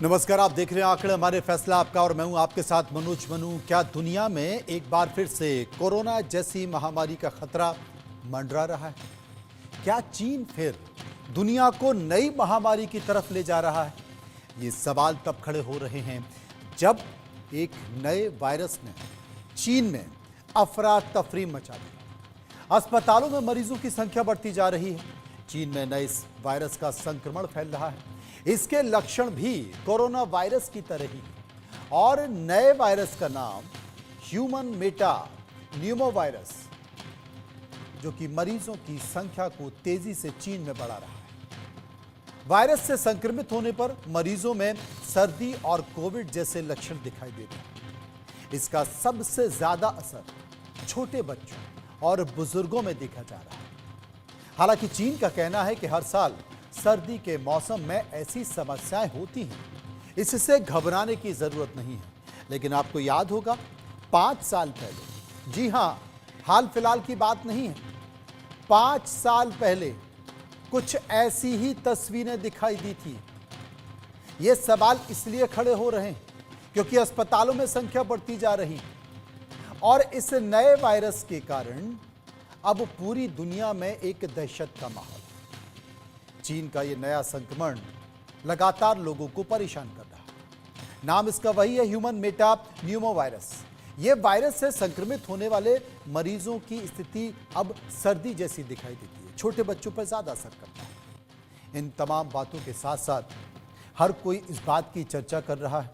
नमस्कार, आप देख रहे हैं आंकड़े हमारे फैसला आपका और मैं हूं आपके साथ मनोज मनु। क्या दुनिया में एक बार फिर से कोरोना जैसी महामारी का खतरा मंडरा रहा है? क्या चीन फिर दुनिया को नई महामारी की तरफ ले जा रहा है? ये सवाल तब खड़े हो रहे हैं जब एक नए वायरस ने चीन में अफरा तफरी मचा दी। अस्पतालों में मरीजों की संख्या बढ़ती जा रही है। चीन में नए इस वायरस का संक्रमण फैल रहा है। इसके लक्षण भी कोरोना वायरस की तरह ही और नए वायरस का नाम ह्यूमन मेटा न्यूमोवायरस, जो कि मरीजों की संख्या को तेजी से चीन में बढ़ा रहा है। वायरस से संक्रमित होने पर मरीजों में सर्दी और कोविड जैसे लक्षण दिखाई देते हैं। इसका सबसे ज्यादा असर छोटे बच्चों और बुजुर्गों में देखा जा रहा है। हालांकि चीन का कहना है कि हर साल सर्दी के मौसम में ऐसी समस्याएं होती हैं, इससे घबराने की जरूरत नहीं है। लेकिन आपको याद होगा 5 साल पहले, जी हां, हाल फिलहाल की बात नहीं है, 5 साल पहले कुछ ऐसी ही तस्वीरें दिखाई दी थी। ये सवाल इसलिए खड़े हो रहे हैं क्योंकि अस्पतालों में संख्या बढ़ती जा रही और इस नए वायरस के कारण अब पूरी दुनिया में एक दहशत का माहौल। चीन का यह नया संक्रमण लगातार लोगों को परेशान कर रहा है। नाम इसका वही है, ह्यूमन मेटा न्यूमोवायरस। यह वायरस से संक्रमित होने वाले मरीजों की स्थिति अब सर्दी जैसी दिखाई देती है। छोटे बच्चों पर ज्यादा असर करता है। इन तमाम बातों के साथ साथ हर कोई इस बात की चर्चा कर रहा है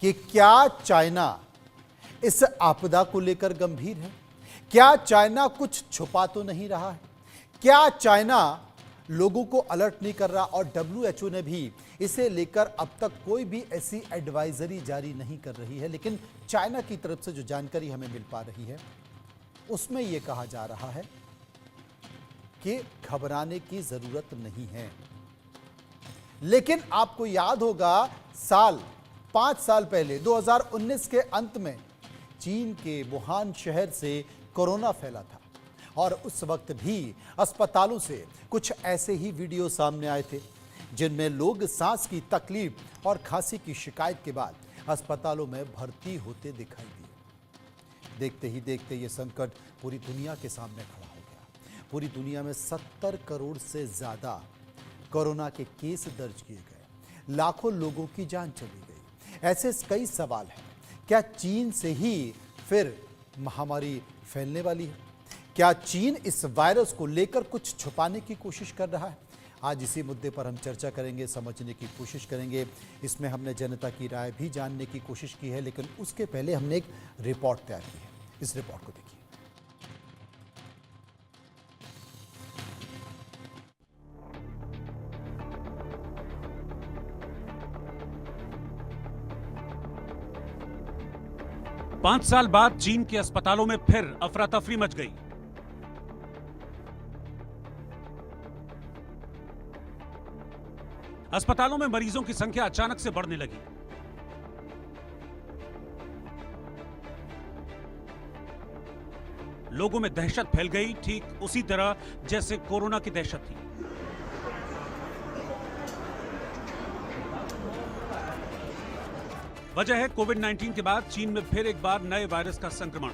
कि क्या चाइना इस आपदा को लेकर गंभीर है? क्या चाइना कुछ छुपा तो नहीं रहा है? क्या चाइना लोगों को अलर्ट नहीं कर रहा? और WHO ने भी इसे लेकर अब तक कोई भी ऐसी एडवाइजरी जारी नहीं कर रही है। लेकिन चाइना की तरफ से जो जानकारी हमें मिल पा रही है उसमें यह कहा जा रहा है कि घबराने की जरूरत नहीं है। लेकिन आपको याद होगा 5 साल पहले 2019 के अंत में चीन के वुहान शहर से कोरोना फैला था और उस वक्त भी अस्पतालों से कुछ ऐसे ही वीडियो सामने आए थे जिनमें लोग सांस की तकलीफ और खांसी की शिकायत के बाद अस्पतालों में भर्ती होते दिखाई दिए। देखते ही देखते ये संकट पूरी दुनिया के सामने खड़ा हो गया। पूरी दुनिया में 70 करोड़ से ज्यादा कोरोना के केस दर्ज किए गए, लाखों लोगों की जान चली गई। ऐसे कई सवाल हैं। क्या चीन से ही फिर महामारी फैलने वाली है? क्या चीन इस वायरस को लेकर कुछ छुपाने की कोशिश कर रहा है? आज इसी मुद्दे पर हम चर्चा करेंगे, समझने की कोशिश करेंगे। इसमें हमने जनता की राय भी जानने की कोशिश की है, लेकिन उसके पहले हमने एक रिपोर्ट तैयार की है। इस रिपोर्ट को देखिए। पांच साल बाद चीन के अस्पतालों में फिर अफरा तफरी मच गई। अस्पतालों में मरीजों की संख्या अचानक से बढ़ने लगी। लोगों में दहशत फैल गई, ठीक उसी तरह जैसे कोरोना की दहशत थी। वजह है कोविड-19 के बाद चीन में फिर एक बार नए वायरस का संक्रमण।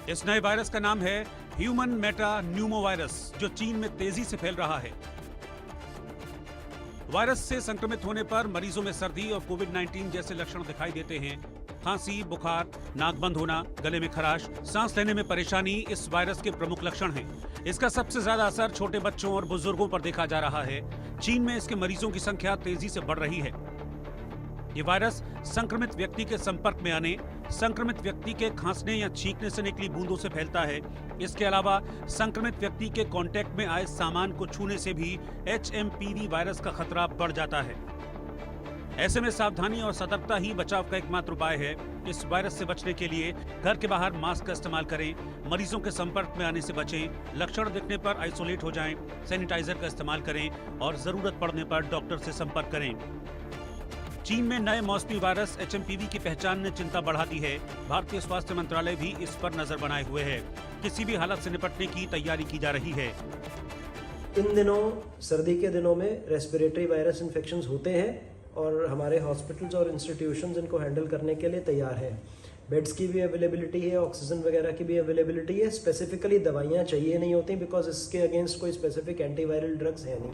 इस नए वायरस का नाम है ह्यूमन मेटा न्यूमोवायरस, जो चीन में तेजी से फैल रहा है। वायरस से संक्रमित होने पर मरीजों में सर्दी और कोविड-19 जैसे लक्षण दिखाई देते हैं। खांसी, बुखार, नाक बंद होना, गले में खराश, सांस लेने में परेशानी इस वायरस के प्रमुख लक्षण हैं। इसका सबसे ज्यादा असर छोटे बच्चों और बुजुर्गों पर देखा जा रहा है। चीन में इसके मरीजों की संख्या तेजी से बढ़ रही है। ये वायरस संक्रमित व्यक्ति के संपर्क में आने, संक्रमित व्यक्ति के खांसने या छींकने से निकली बूंदों से फैलता है। इसके अलावा संक्रमित व्यक्ति के कांटेक्ट में आए सामान को छूने से भी HMPV वायरस का खतरा बढ़ जाता है। ऐसे में सावधानी और सतर्कता ही बचाव का एकमात्र उपाय है। इस वायरस से बचने के लिए घर के बाहर मास्क का इस्तेमाल करें, मरीजों के संपर्क में आने से बचें, लक्षण दिखने पर आइसोलेट हो जाएं, सैनिटाइजर का इस्तेमाल करें और जरूरत पड़ने पर डॉक्टर से संपर्क करें। चीन में नए मौसमी वायरस HMPV की पहचान ने चिंता बढ़ा दी है। भारतीय स्वास्थ्य मंत्रालय भी इस पर नजर बनाए हुए है। किसी भी हालत से निपटने की तैयारी की जा रही है। इन दिनों सर्दी के दिनों में रेस्पिरेटरी वायरस इन्फेक्शंस होते हैं और हमारे हॉस्पिटल्स और इंस्टीट्यूशंस इनको हैंडल करने के लिए तैयार हैं। बेड्स की भी अवेलेबिलिटी है, ऑक्सीजन वगैरह की भी अवेलेबिलिटी है। स्पेसिफिकली दवाइयाँ चाहिए नहीं होती बिकॉज इसके अगेंस्ट कोई स्पेसिफिक एंटीवायरल ड्रग्स है नहीं।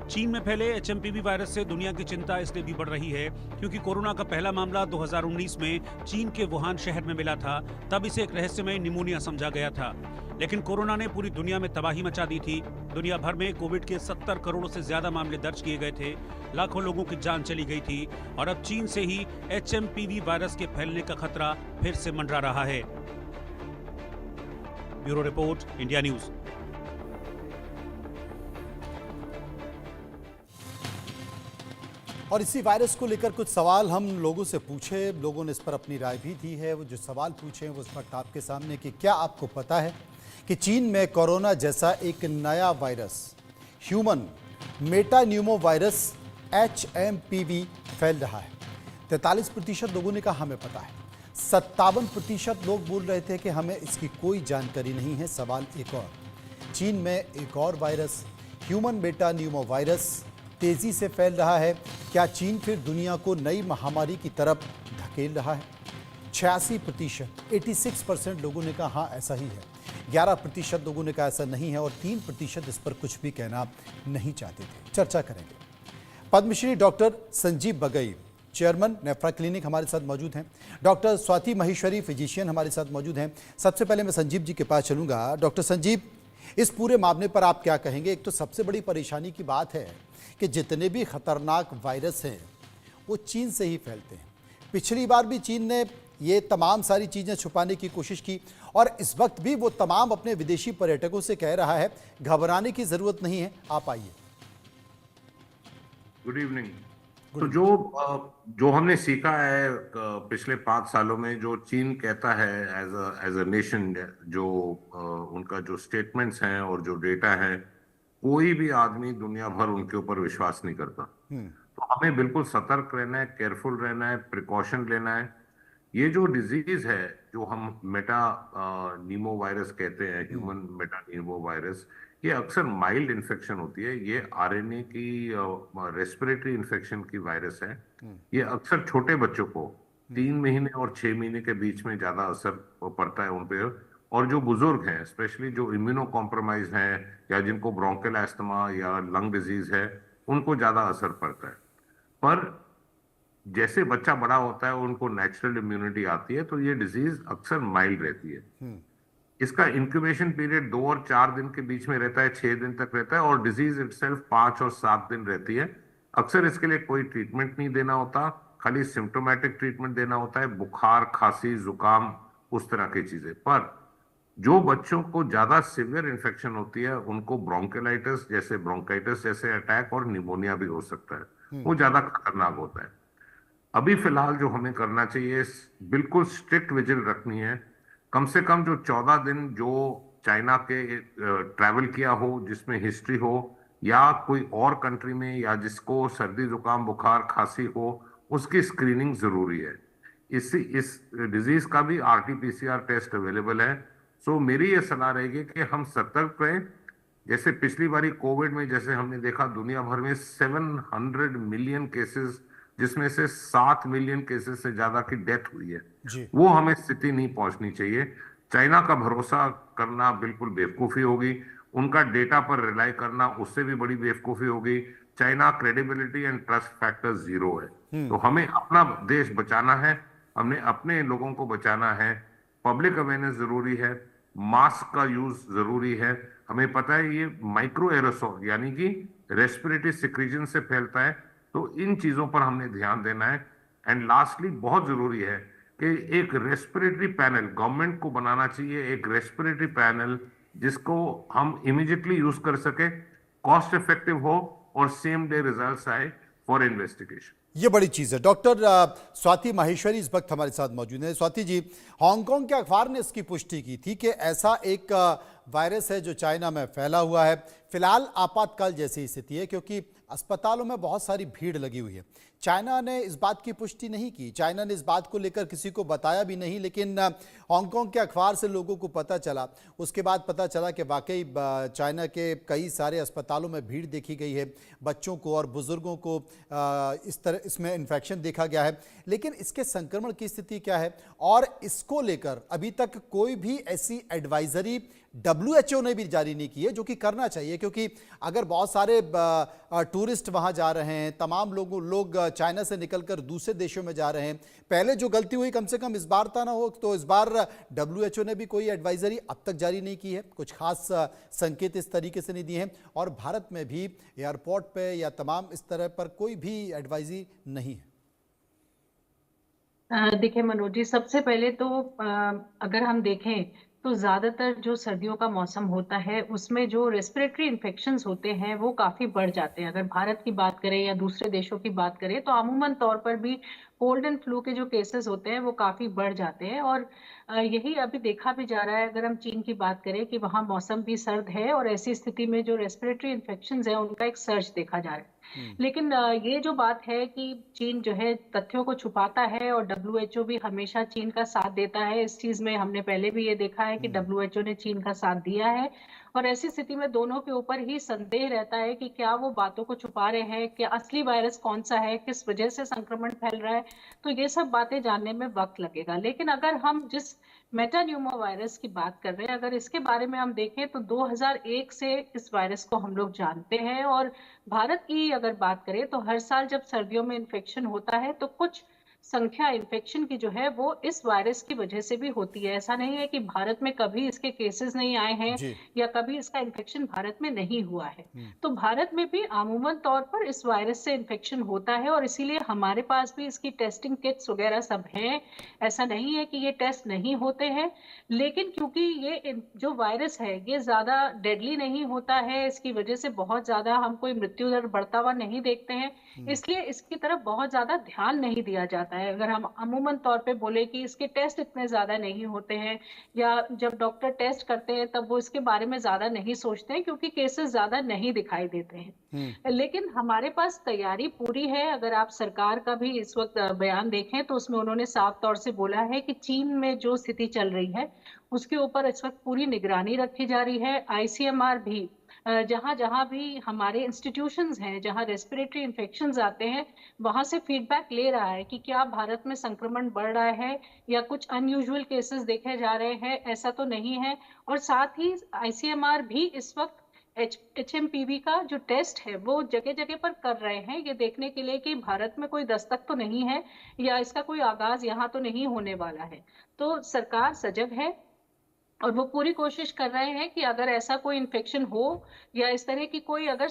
चीन में फैले एचएमपीवी वायरस से दुनिया की चिंता इसलिए भी बढ़ रही है क्योंकि कोरोना का पहला मामला 2019 में चीन के वुहान शहर में मिला था। तब इसे एक रहस्यमय निमोनिया समझा गया था, लेकिन कोरोना ने पूरी दुनिया में तबाही मचा दी थी। दुनिया भर में कोविड के 70 करोड़ से ज्यादा मामले दर्ज किए गए थे, लाखों लोगों की जान चली गई थी और अब चीन से ही एचएमपीवी वायरस के फैलने का खतरा फिर से मंडरा रहा है। Bureau report, India news. और इसी वायरस को लेकर कुछ सवाल हम लोगों से पूछे, लोगों ने इस पर अपनी राय भी दी है। वो जो सवाल पूछे वो इस वक्त आपके सामने कि क्या आपको पता है कि चीन में कोरोना जैसा एक नया वायरस ह्यूमन मेटान्यूमो वायरस HMPV फैल रहा है। 43% लोगों ने कहा हमें पता है। 57% लोग बोल रहे थे कि हमें इसकी कोई जानकारी नहीं है। सवाल एक और, चीन में एक और वायरस ह्यूमन मेटान्यूमो वायरस तेजी से फैल रहा है। क्या चीन फिर दुनिया को नई महामारी की तरफ धकेल रहा है? 86%, 86% लोगों ने कहा हाँ ऐसा ही है। 11% लोगों ने कहा ऐसा नहीं है और 3% इस पर कुछ भी कहना नहीं चाहते थे। चर्चा करेंगे। Padmashri doctor Sanjeev Bagai, chairman Nephron clinic, हमारे साथ मौजूद हैं। डॉक्टर स्वाति महेश्वरी, फिजिशियन, हमारे साथ मौजूद हैं। सबसे पहले मैं संजीव जी के पास चलूंगा। डॉक्टर संजीव, इस पूरे मामले पर आप क्या कहेंगे? एक तो सबसे बड़ी परेशानी की बात है कि जितने भी खतरनाक वायरस हैं वो चीन से ही फैलते हैं। पिछली बार भी चीन ने ये तमाम सारी चीज़ें छुपाने की कोशिश की और इस वक्त भी वो तमाम अपने विदेशी पर्यटकों से कह रहा है घबराने की ज़रूरत नहीं है, आप आइए। Good evening. तो जो हमने सीखा है पिछले 5 सालों में, जो चीन कहता है एज अ नेशन, जो उनका जो स्टेटमेंट्स हैं और जो डेटा है, कोई भी आदमी दुनिया भर उनके ऊपर विश्वास नहीं करता। तो हमें बिल्कुल सतर्क रहना है, केयरफुल रहना है, प्रिकॉशन लेना है। ये जो डिजीज है जो हम नीमो वायरस कहते हैं, ह्यूमन मेटानीमो वायरस, ये अक्सर माइल्ड इन्फेक्शन होती है। ये आरएनए की रेस्पिरेटरी इन्फेक्शन की वायरस है। ये अक्सर छोटे बच्चों को 3 महीने और 6 महीने के बीच में ज्यादा असर पड़ता है उन पे, और जो बुजुर्ग हैं, स्पेशली जो इम्यूनो कॉम्प्रोमाइज हैं या जिनको ब्रोंकियल एस्थमा या लंग डिजीज है, उनको ज्यादा असर पड़ता है। पर जैसे बच्चा बड़ा होता है उनको नेचुरल इम्यूनिटी आती है, तो ये डिजीज अक्सर माइल्ड रहती है। इसका इंक्यूबेशन पीरियड 2 और 4 दिन के बीच में रहता है, 6 दिन तक रहता है, और डिजीज इटसेल्फ 5 और 7 दिन रहती है। अक्सर इसके लिए कोई ट्रीटमेंट नहीं देना होता, खाली सिम्टोमेटिक ट्रीटमेंट देना होता है, बुखार, खांसी, जुकाम, उस तरह की चीजें। पर जो बच्चों को ज्यादा सिवियर इन्फेक्शन होती है उनको ब्रोंकियलाइटिस जैसे, ब्रोंकाइटिस जैसे अटैक और निमोनिया भी हो सकता है, वो ज्यादा खतरनाक होता है। अभी फिलहाल जो हमें करना चाहिए, बिल्कुल स्ट्रिक्ट विजिल रखनी है। कम से कम जो 14 दिन जो चाइना के ट्रैवल किया हो, जिसमें हिस्ट्री हो, या कोई और कंट्री में, या जिसको सर्दी जुकाम बुखार खांसी हो, उसकी स्क्रीनिंग जरूरी है। इस डिजीज का भी RT-PCR टेस्ट अवेलेबल है। सो मेरी ये सलाह रहेगी कि हम सतर्क रहें। जैसे पिछली बारी कोविड में जैसे हमने देखा, दुनिया भर में 700 मिलियन केसेस, जिसमें से 7 मिलियन केसेस से ज्यादा की डेथ हुई है, वो हमें स्थिति नहीं पहुंचनी चाहिए। चाइना का भरोसा करना बिल्कुल बेवकूफी होगी, उनका डेटा पर रिलाई करना उससे भी बड़ी बेवकूफी होगी। China credibility and trust factor 0 है। तो हमें अपना देश बचाना है, हमने अपने लोगों को बचाना है। पब्लिक अवेयरनेस जरूरी है, मास्क का यूज जरूरी है। हमें पता है ये माइक्रो एरोसोल यानी कि रेस्पिरेटरी सिक्रीजन से फैलता है, तो इन चीजों पर हमने ध्यान देना है। एंड लास्टली बहुत जरूरी है कि एक रेस्पिरेटरी पैनल गवर्नमेंट को बनाना चाहिए, एक रेस्पिरेटरी पैनल जिसको हम इमीडिएटली यूज कर सके, कॉस्ट इफेक्टिव हो और सेम डे रिजल्ट्स आए फॉर इन्वेस्टिगेशन। ये बड़ी चीज़ है। डॉक्टर स्वाति माहेश्वरी इस वक्त हमारे साथ मौजूद हैं। स्वाति जी, हांगकांग के अखबार ने इसकी पुष्टि की थी कि ऐसा एक वायरस है जो चाइना में फैला हुआ है। फिलहाल आपातकाल जैसी स्थिति है क्योंकि अस्पतालों में बहुत सारी भीड़ लगी हुई है। चाइना ने इस बात की पुष्टि नहीं की, चाइना ने इस बात को लेकर किसी को बताया भी नहीं, लेकिन हांगकांग के अखबार से लोगों को पता चला। उसके बाद पता चला कि वाकई चाइना के कई सारे अस्पतालों में भीड़ देखी गई है, बच्चों को और बुजुर्गों को इसमें इन्फेक्शन देखा गया है। लेकिन इसके संक्रमण की स्थिति क्या है और इसको लेकर अभी तक कोई भी ऐसी एडवाइजरी WHO ने भी जारी नहीं की है, जो कि करना चाहिए, क्योंकि अगर बहुत सारे टूरिस्ट वहां जा रहे हैं, तमाम लोग चाइना से निकलकर दूसरे देशों में जा रहे हैं, पहले जो गलती हुई कम से कम इस बार ना हो, तो इस बार WHO ने भी कोई एडवाइजरी अब तक जारी नहीं की है, कुछ खास संकेत इस तरीके से नहीं दिए हैं और भारत में भी एयरपोर्ट पे या तमाम इस तरह पर कोई भी एडवाइजरी नहीं है। देखिए मनोज जी, सबसे पहले तो अगर हम देखें तो ज्यादातर जो सर्दियों का मौसम होता है उसमें जो रेस्पिरेटरी इन्फेक्शंस होते हैं वो काफी बढ़ जाते हैं। अगर भारत की बात करें या दूसरे देशों की बात करें तो अमूमन तौर पर भी कोल्ड एंड फ्लू के जो केसेस होते हैं वो काफी बढ़ जाते हैं और यही अभी देखा भी जा रहा है। अगर हम चीन की बात करें कि वहाँ मौसम भी सर्द है और ऐसी स्थिति में जो रेस्पिरेटरी इन्फेक्शंस है उनका एक सर्च देखा जा रहा है। लेकिन ये जो बात है कि चीन जो है तथ्यों को छुपाता है और WHO भी हमेशा चीन का साथ देता है, इस चीज में हमने पहले भी ये देखा है कि WHO ने चीन का साथ दिया है और ऐसी स्थिति में दोनों के ऊपर ही संदेह रहता है कि क्या वो बातों को छुपा रहे हैं, कि असली वायरस कौन सा है, किस वजह से संक्रमण फैल रहा है। तो ये सब बातें जानने में वक्त लगेगा। लेकिन अगर हम जिस मेटान्यूमो वायरस की बात कर रहे हैं, अगर इसके बारे में हम देखें तो 2001 से इस वायरस को हम लोग जानते हैं और भारत की अगर बात करें तो हर साल जब सर्दियों में इन्फेक्शन होता है तो कुछ संख्या इन्फेक्शन की जो है वो इस वायरस की वजह से भी होती है। ऐसा नहीं है कि भारत में कभी इसके केसेस नहीं आए हैं या कभी इसका इन्फेक्शन भारत में नहीं हुआ है। तो भारत में भी अमूमन तौर पर इस वायरस से इन्फेक्शन होता है और इसीलिए हमारे पास भी इसकी टेस्टिंग किट्स वगैरह सब हैं। ऐसा नहीं है कि ये टेस्ट नहीं होते हैं, लेकिन क्योंकि ये जो वायरस है ये ज्यादा डेडली नहीं होता है, इसकी वजह से बहुत ज्यादा हम कोई मृत्यु दर बढ़ता हुआ नहीं देखते हैं, इसलिए इसकी तरफ बहुत ज्यादा ध्यान नहीं दिया जाता है। अगर हम अमूमन तौर पे बोले कि इसके टेस्ट इतने ज्यादा नहीं होते हैं या जब डॉक्टर टेस्ट करते हैं तब वो इसके बारे में ज्यादा नहीं सोचते हैं क्योंकि केसेस ज्यादा नहीं दिखाई देते हैं। लेकिन हमारे पास तैयारी पूरी है। अगर आप सरकार का भी इस वक्त बयान देखें तो उसमें उन्होंने साफ तौर से बोला है कि चीन में जो स्थिति चल रही है उसके ऊपर इस वक्त पूरी निगरानी रखी जा रही है। ICMR भी जहां जहां भी हमारे इंस्टीट्यूशंस हैं जहां रेस्पिरेटरी इन्फेक्शंस आते हैं वहां से फीडबैक ले रहा है कि क्या भारत में संक्रमण बढ़ रहा है या कुछ अनयूजुअल केसेस देखे जा रहे हैं, ऐसा तो नहीं है। और साथ ही ICMR भी इस वक्त HMPV का जो टेस्ट है वो जगह जगह पर कर रहे हैं, ये देखने के लिए कि भारत में कोई दस्तक तो नहीं है या इसका कोई आगाज यहाँ तो नहीं होने वाला है। तो सरकार सजग है और वो पूरी कोशिश कर रहे हैं कि अगर ऐसा कोई इन्फेक्शन हो या इस तरह की कोई अगर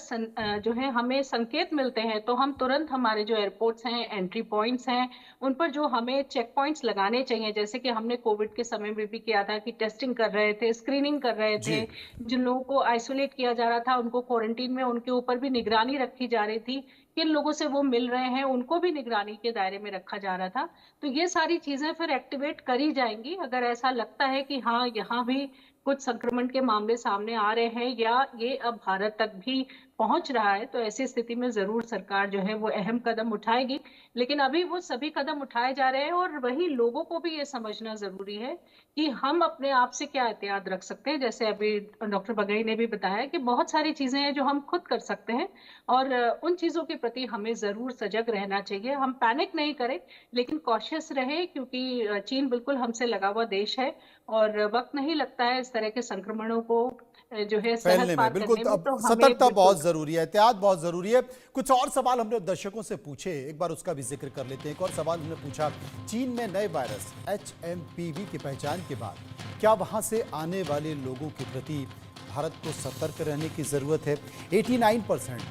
जो है हमें संकेत मिलते हैं तो हम तुरंत हमारे जो एयरपोर्ट्स हैं, एंट्री पॉइंट्स हैं, उन पर जो हमें चेक पॉइंट्स लगाने चाहिए, जैसे कि हमने कोविड के समय में भी किया था कि टेस्टिंग कर रहे थे, स्क्रीनिंग कर रहे थे, जिन लोगों को आइसोलेट किया जा रहा था उनको क्वारंटीन में, उनके ऊपर भी निगरानी रखी जा रही थी, किन लोगों से वो मिल रहे हैं उनको भी निगरानी के दायरे में रखा जा रहा था। तो ये सारी चीजें फिर एक्टिवेट करी जाएंगी अगर ऐसा लगता है कि हाँ यहाँ भी कुछ संक्रमण के मामले सामने आ रहे हैं या ये अब भारत तक भी पहुंच रहा है, तो ऐसी स्थिति में जरूर सरकार जो है वो अहम कदम उठाएगी। लेकिन अभी वो सभी कदम उठाए जा रहे हैं और वही लोगों को भी ये समझना जरूरी है कि हम अपने आप से क्या एहतियात रख सकते हैं। जैसे अभी डॉक्टर बगई ने भी बताया कि बहुत सारी चीजें हैं जो हम खुद कर सकते हैं और उन चीजों के प्रति हमें जरूर सजग रहना चाहिए। हम पैनिक नहीं करें लेकिन कॉशियस रहे, क्योंकि चीन बिल्कुल हमसे लगा हुआ देश है और वक्त नहीं लगता है इस तरह के संक्रमणों को जो है फैलने में। बिल्कुल, अब सतर्कता बहुत जरूरी है, एहतियात बहुत जरूरी है। कुछ और सवाल हमने दर्शकों से पूछे, एक बार उसका भी जिक्र कर लेते हैं। एक और सवाल हमने पूछा, चीन में नए वायरस HMPV की पहचान के बाद क्या वहां से आने वाले लोगों के प्रति भारत को सतर्क रहने की जरूरत है? 89%,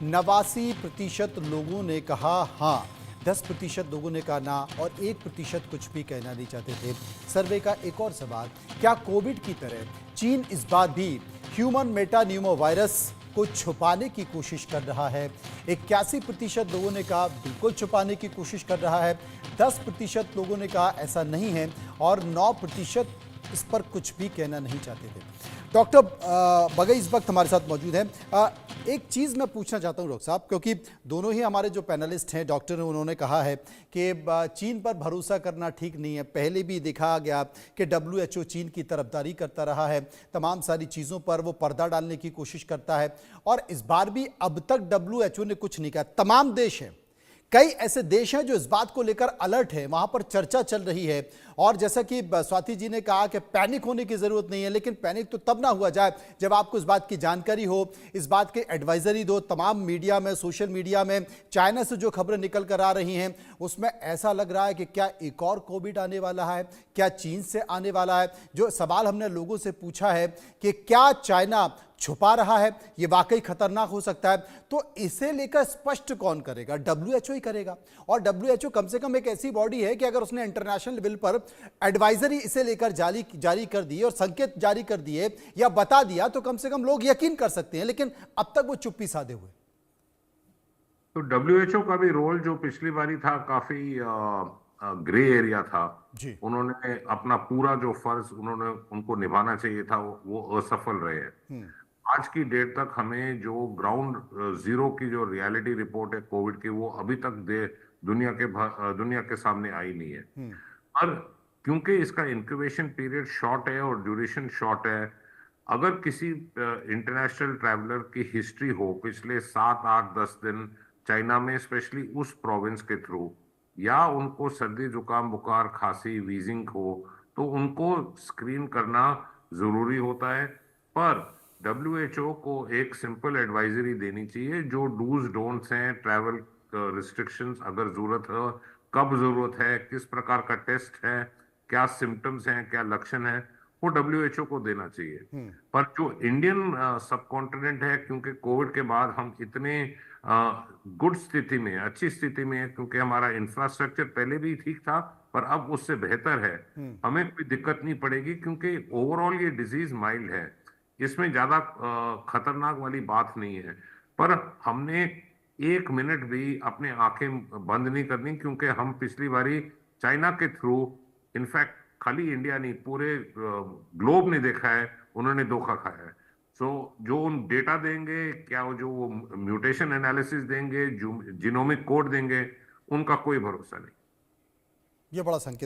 89% लोगों ने कहा हाँ, 10% लोगों ने कहा ना और 1% कुछ भी कहना नहीं चाहते थे। सर्वे का एक और सवाल, क्या कोविड की तरह चीन इस बार भी ह्यूमन मेटान्यूमो वायरस को छुपाने की कोशिश कर रहा है? 81% लोगों ने कहा बिल्कुल छुपाने की कोशिश कर रहा है, 10% लोगों ने कहा ऐसा नहीं है और 9% इस पर कुछ भी कहना नहीं चाहते थे। डॉक्टर बगई इस वक्त हमारे साथ मौजूद हैं। एक चीज़ मैं पूछना चाहता हूं डॉक्टर साहब, क्योंकि दोनों ही हमारे जो पैनलिस्ट हैं डॉक्टर हैं, उन्होंने कहा है कि चीन पर भरोसा करना ठीक नहीं है। पहले भी देखा गया कि WHO चीन की तरफदारी करता रहा है, तमाम सारी चीज़ों पर वो पर्दा डालने की कोशिश करता है, और इस बार भी अब तक WHO ने कुछ नहीं कहा। तमाम देश हैं, कई ऐसे देश हैं जो इस बात को लेकर अलर्ट है, वहां पर चर्चा चल रही है। और जैसा कि स्वाति जी ने कहा कि पैनिक होने की जरूरत नहीं है, लेकिन पैनिक तो तब ना हुआ जाए जब आपको इस बात की जानकारी हो, इस बात की एडवाइजरी दो। तमाम मीडिया में, सोशल मीडिया में चाइना से जो खबरें निकल कर आ रही हैं, उसमें ऐसा लग रहा है कि क्या एक और कोविड आने वाला है, क्या चीन से आने वाला है। जो सवाल हमने लोगों से पूछा है कि क्या चाइना छुपा रहा है, ये वाकई खतरनाक हो सकता है, तो इसे लेकर स्पष्ट कौन करेगा? WHO ही करेगा। और WHO कम से कम एक ऐसी बॉडी है कि अगर उसने इंटरनेशनल लेवल पर एडवाइजरी इसे लेकर जारी कर दी और संकेत जारी कर दिए या बता दिया, तो कम से कम लोग यकीन कर सकते हैं, लेकिन अब तक वो चुप्पी साधे हुए। तो WHO का भी रोल जो पिछली बारी था काफी ग्रे एरिया था जी। उन्होंने अपना पूरा जो फर्ज उनको निभाना चाहिए था वो असफल रहे हैं। आज की डेट तक हमें जो ग्राउंड जीरो की जो रियलिटी रिपोर्ट है कोविड की, वो अभी तक दुनिया के सामने आई नहीं है। और क्योंकि इसका इंक्यूबेशन पीरियड शॉर्ट है और ड्यूरेशन शॉर्ट है, अगर किसी इंटरनेशनल ट्रैवलर की हिस्ट्री हो पिछले 7, 8, 10 दिन चाइना में, स्पेशली उस प्रोविंस के थ्रू, या उनको सर्दी जुकाम बुखार खांसी वीजिंग हो, तो उनको स्क्रीन करना जरूरी होता है। पर WHO को एक सिंपल एडवाइजरी देनी चाहिए, जो डूज डोंट्स हैं, ट्रैवल रिस्ट्रिक्शंस, अगर जरूरत है, कब जरूरत है, किस प्रकार का टेस्ट है, क्या सिम्टम्स हैं, क्या लक्षण है, वो WHO को देना चाहिए। पर जो इंडियन सब कॉन्टिनेंट है, क्योंकि कोविड के बाद हम इतने गुड स्थिति में, अच्छी स्थिति में है, क्योंकि हमारा इंफ्रास्ट्रक्चर पहले भी ठीक था पर अब उससे बेहतर है, हमें कोई दिक्कत नहीं पड़ेगी, क्योंकि ओवरऑल ये डिजीज माइल्ड है, इसमें ज्यादा खतरनाक वाली बात नहीं है। पर हमने 1 मिनट भी अपने आंखें बंद नहीं करनी, क्योंकि हम पिछली बारी चाइना के थ्रू, इनफैक्ट खाली इंडिया नहीं पूरे ग्लोब ने देखा है, उन्होंने धोखा खाया है। सो जो उन डेटा देंगे, क्या जो वो म्यूटेशन एनालिसिस देंगे, जो जिनोमिक कोड देंगे, उनका कोई भरोसा नहीं। ये बड़ा संकेत